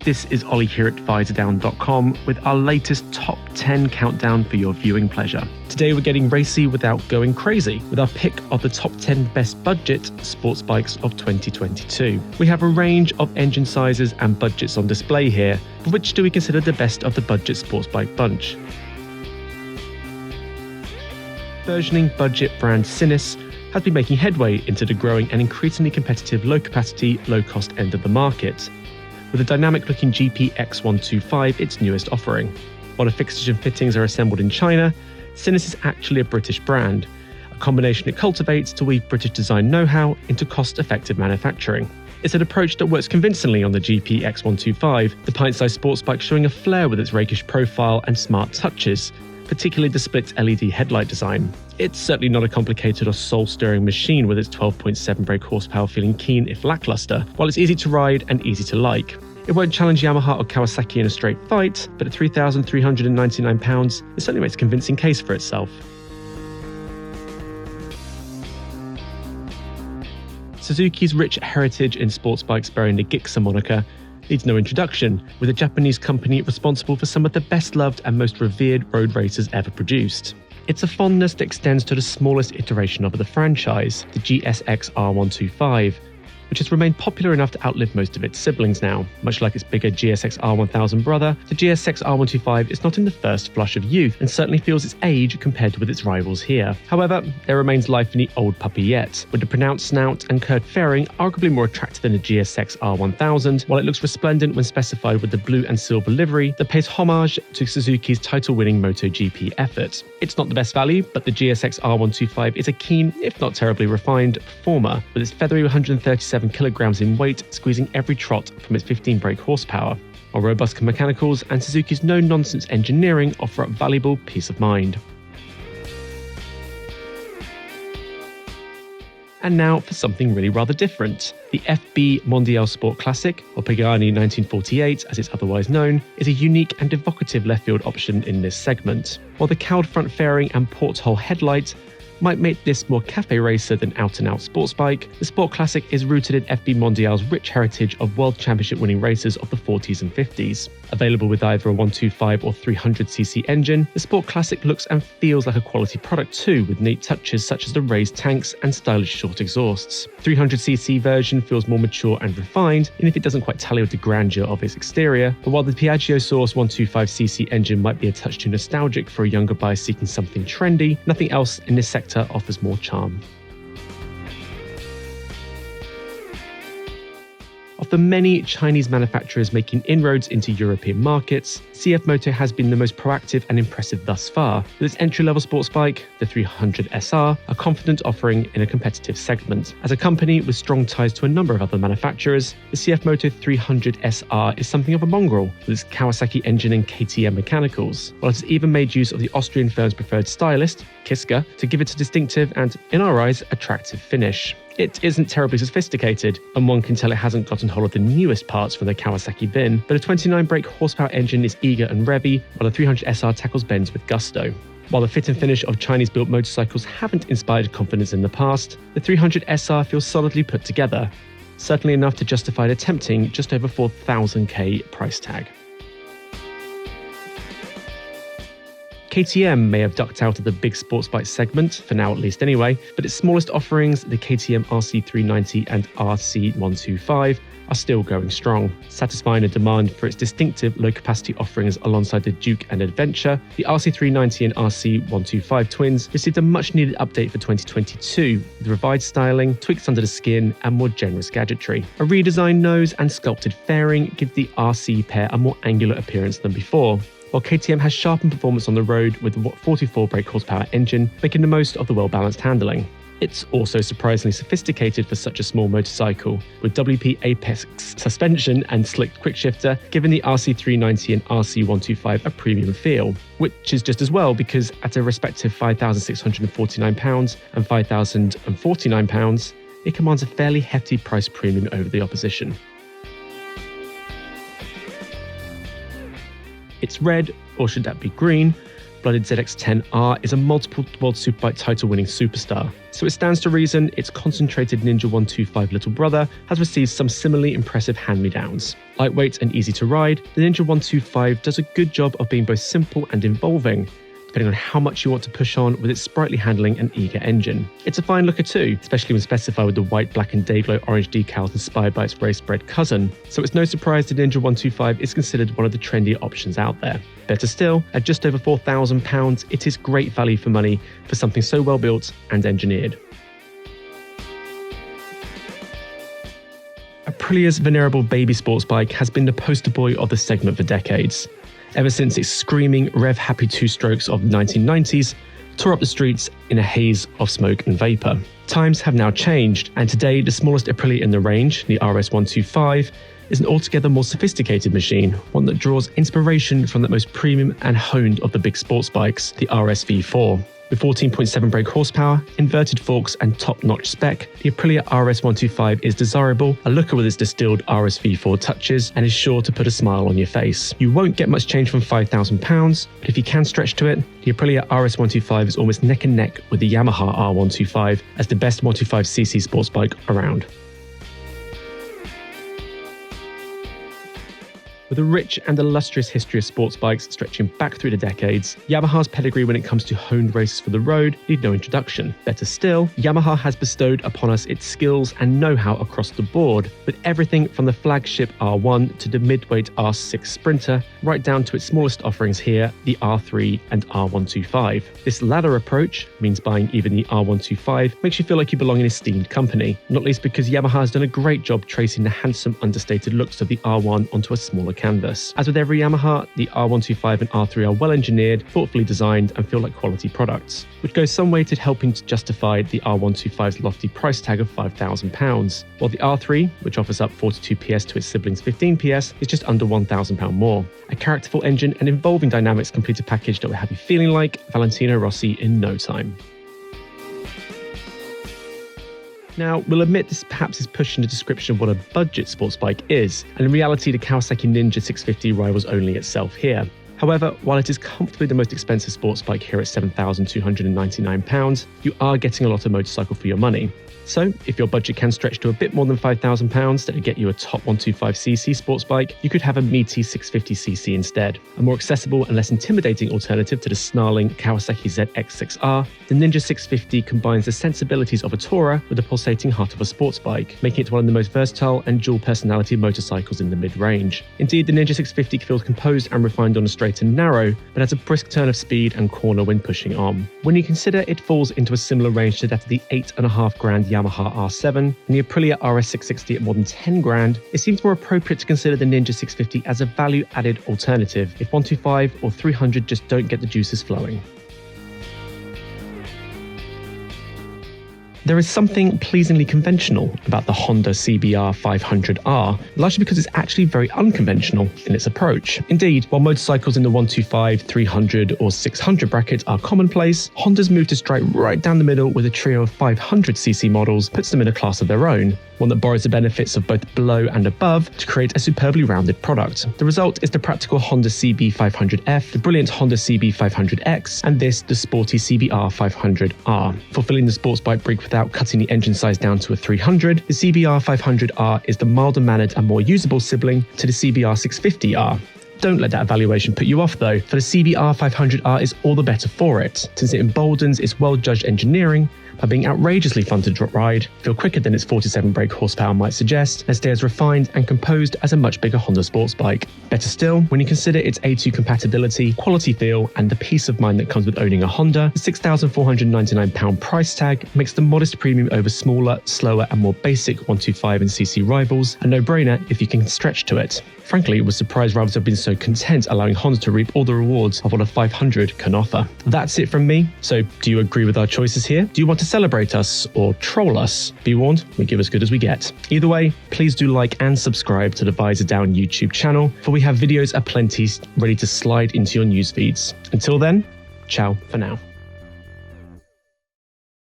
This is Ollie here at Visordown.com with our latest top 10 countdown for your viewing pleasure. Today we're getting racy without going crazy with our pick of the top 10 best budget sports bikes of 2022. We have a range of engine sizes and budgets on display here, but which do we consider the best of the budget sports bike bunch? Burgeoning budget brand Sinnis has been making headway into the growing and increasingly competitive low-capacity, low-cost end of the market, with a dynamic-looking GPX-R125 its newest offering. While the fixtures and fittings are assembled in China, Sinnis is actually a British brand, a combination it cultivates to weave British design know-how into cost-effective manufacturing. It's an approach that works convincingly on the GPX-R125, the pint-sized sports bike showing a flair with its rakish profile and smart touches, particularly the split LED headlight design. It's certainly not a complicated or soul-stirring machine with its 12.7 brake horsepower feeling keen if lackluster, while it's easy to ride and easy to like. It won't challenge Yamaha or Kawasaki in a straight fight, but at £3,399, it certainly makes a convincing case for itself. Suzuki's rich heritage in sports bikes bearing the Gixxer moniker needs no introduction, with a Japanese company responsible for some of the best-loved and most revered road racers ever produced. It's a fondness that extends to the smallest iteration of the franchise, the GSX-R125, which has remained popular enough to outlive most of its siblings now. Much like its bigger GSX-R1000 brother, the GSX-R125 is not in the first flush of youth and certainly feels its age compared with its rivals here. However, there remains life in the old puppy yet, with the pronounced snout and curved fairing arguably more attractive than the GSX-R1000, while it looks resplendent when specified with the blue and silver livery that pays homage to Suzuki's title-winning MotoGP effort. It's not the best value, but the GSX-R125 is a keen, if not terribly refined, performer, with its feathery 137 kilograms in weight, squeezing every trot from its 15 brake horsepower, while robust mechanicals and Suzuki's no-nonsense engineering offer up valuable peace of mind. And now for something really rather different. The FB Mondial Sport Classic, or Pagani 1948 as it's otherwise known, is a unique and evocative left-field option in this segment. While the cowled front fairing and porthole headlight might make this more cafe racer than out-and-out sports bike, the Sport Classic is rooted in FB Mondial's rich heritage of World Championship winning racers of the 40s and 50s. Available with either a 125 or 300cc engine, the Sport Classic looks and feels like a quality product too, with neat touches such as the raised tanks and stylish short exhausts. 300cc version feels more mature and refined, even if it doesn't quite tally with the grandeur of its exterior, but while the Piaggio-sourced 125cc engine might be a touch too nostalgic for a younger buyer seeking something trendy, nothing else in this sector offers more charm. Of the many Chinese manufacturers making inroads into European markets, CFMOTO has been the most proactive and impressive thus far, with its entry-level sports bike, the 300SR, a confident offering in a competitive segment. As a company with strong ties to a number of other manufacturers, the CFMOTO 300SR is something of a mongrel, with its Kawasaki engine and KTM mechanicals, while it has even made use of the Austrian firm's preferred stylist, Kiska, to give it a distinctive and, in our eyes, attractive finish. It isn't terribly sophisticated, and one can tell it hasn't gotten hold of the newest parts from the Kawasaki bin, but a 29 brake horsepower engine is eager and revvy, while the 300SR tackles bends with gusto. While the fit and finish of Chinese-built motorcycles haven't inspired confidence in the past, the 300SR feels solidly put together, certainly enough to justify the tempting just over $4,000 price tag. KTM may have ducked out of the big sports bike segment, for now at least anyway, but its smallest offerings, the KTM RC390 and RC125, are still going strong, satisfying a demand for its distinctive low-capacity offerings alongside the Duke and Adventure. The RC390 and RC125 twins received a much-needed update for 2022, with revised styling, tweaks under the skin, and more generous gadgetry. A redesigned nose and sculpted fairing give the RC pair a more angular appearance than before, while KTM has sharpened performance on the road with a 44 brake horsepower engine, making the most of the well-balanced handling. It's also surprisingly sophisticated for such a small motorcycle, with WP Apex suspension and slick quickshifter, giving the RC390 and RC125 a premium feel, which is just as well because at a respective £5,649 and £5,049, it commands a fairly hefty price premium over the opposition. It's red, or should that be green, hot-blooded ZX-10R is a multiple World Superbike title-winning superstar, so it stands to reason its concentrated Ninja 125 little brother has received some similarly impressive hand-me-downs. Lightweight and easy to ride, the Ninja 125 does a good job of being both simple and involving, depending on how much you want to push on with its sprightly handling and eager engine. It's a fine looker too, especially when specified with the white, black and Dayglow orange decals inspired by its race-bred cousin, so it's no surprise the Ninja 125 is considered one of the trendier options out there. Better still, at just over £4,000, it is great value for money for something so well built and engineered. Aprilia's venerable baby sports bike has been the poster boy of the segment for decades. Ever since its screaming, rev-happy two-strokes of the 1990s tore up the streets in a haze of smoke and vapour. Times have now changed, and today the smallest Aprilia in the range, the RS125, is an altogether more sophisticated machine, one that draws inspiration from the most premium and honed of the big sports bikes, the RS V4. With 14.7 brake horsepower, inverted forks and top-notch spec, the Aprilia RS125 is desirable, a looker with its distilled RS V4 touches, and is sure to put a smile on your face. You won't get much change from £5,000, but if you can stretch to it, the Aprilia RS125 is almost neck and neck with the Yamaha R125 as the best 125cc sports bike around. With a rich and illustrious history of sports bikes stretching back through the decades, Yamaha's pedigree when it comes to honed races for the road need no introduction. Better still, Yamaha has bestowed upon us its skills and know-how across the board, with everything from the flagship R1 to the midweight R6 Sprinter, right down to its smallest offerings here, the R3 and R125. This latter approach means buying even the R125 makes you feel like you belong in esteemed company, not least because Yamaha has done a great job tracing the handsome, understated looks of the R1 onto a smaller canvas. As with every Yamaha, the R125 and R3 are well engineered, thoughtfully designed, and feel like quality products, which goes some way to helping to justify the R125's lofty price tag of £5,000, while the R3, which offers up 42 PS to its siblings 15 PS, is just under £1,000 more. A characterful engine and involving dynamics complete a package that will have you feeling like Valentino Rossi in no time. Now, we'll admit this perhaps is pushing the description of what a budget sports bike is, and in reality the Kawasaki NInja 650 rivals only itself here. However, while it is comfortably the most expensive sports bike here at £7,299, you are getting a lot of motorcycle for your money. So, if your budget can stretch to a bit more than £5,000 that would get you a top 125cc sports bike, you could have a meaty 650cc instead. A more accessible and less intimidating alternative to the snarling Kawasaki ZX-R, the Ninja 650 combines the sensibilities of a tourer with the pulsating heart of a sports bike, making it one of the most versatile and dual personality motorcycles in the mid-range. Indeed, the Ninja 650 feels composed and refined on a straight and narrow, but has a brisk turn of speed and corner when pushing on. When you consider it falls into a similar range to that of the $8,500 Yamaha R7 and the Aprilia RS660 at more than $10,000, it seems more appropriate to consider the Ninja 650 as a value-added alternative if 125 or 300 just don't get the juices flowing. There is something pleasingly conventional about the Honda CBR 500R, largely because it's actually very unconventional in its approach. Indeed, while motorcycles in the 125, 300 or 600 bracket are commonplace, Honda's move to strike right down the middle with a trio of 500cc models puts them in a class of their own, one that borrows the benefits of both below and above to create a superbly rounded product. The result is the practical Honda CB500F, the brilliant Honda CB500X, and this, the sporty CBR 500R. Fulfilling the sports bike brief without cutting the engine size down to a 300, the CBR 500R is the milder-mannered and more usable sibling to the CBR 650R. Don't let that evaluation put you off though, for the CBR 500R is all the better for it, since it emboldens its well-judged engineering by being outrageously fun to ride, feel quicker than its 47 brake horsepower might suggest, and stay as refined and composed as a much bigger Honda sports bike. Better still, when you consider its A2 compatibility, quality feel, and the peace of mind that comes with owning a Honda, the £6,499 price tag makes the modest premium over smaller, slower, and more basic 125 and cc rivals a no-brainer if you can stretch to it. Frankly, it was surprised rivals have been so content allowing Honda to reap all the rewards of what a 500 can offer. That's it from me. So, do you agree with our choices here? Do you want to celebrate us or troll us? Be warned, we give as good as we get. Either way, please do like and subscribe to the Visordown YouTube channel, for we have videos aplenty ready to slide into your news feeds. Until then, ciao for now.